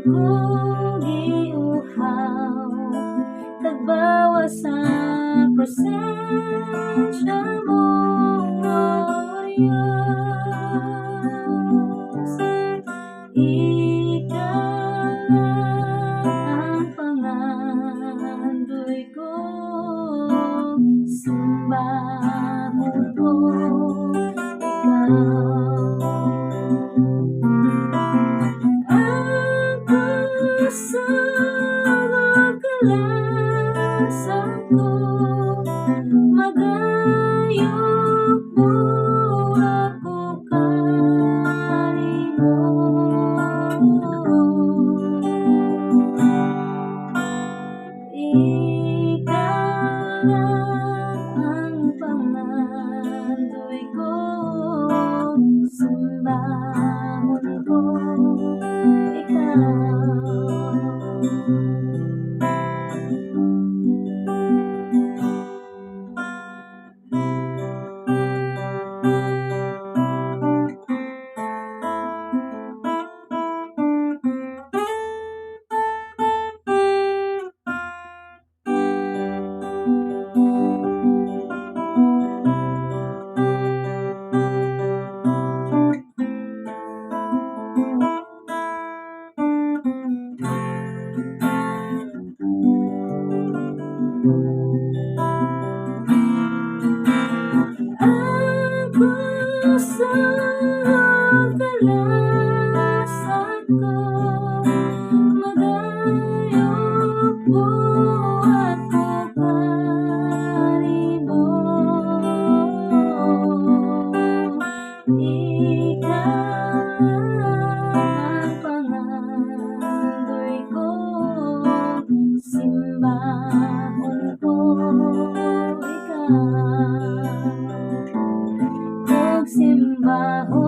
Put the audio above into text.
Kalagong giuhaw, tagbawas sa presensya mo, oh Diyos. Ikaw ang pangandoy ko, simbahon ko, ikaw ang kasama kalasa ko, magayok mo ako kanimo. Ikaw ang pangandoy ko, simbahon ko, ikaw. Ako sa kalasa ko, magayok mo ako kanimo. Ikaw ang pangandoy ko, simbahon ko, ikaw. Magsimbahon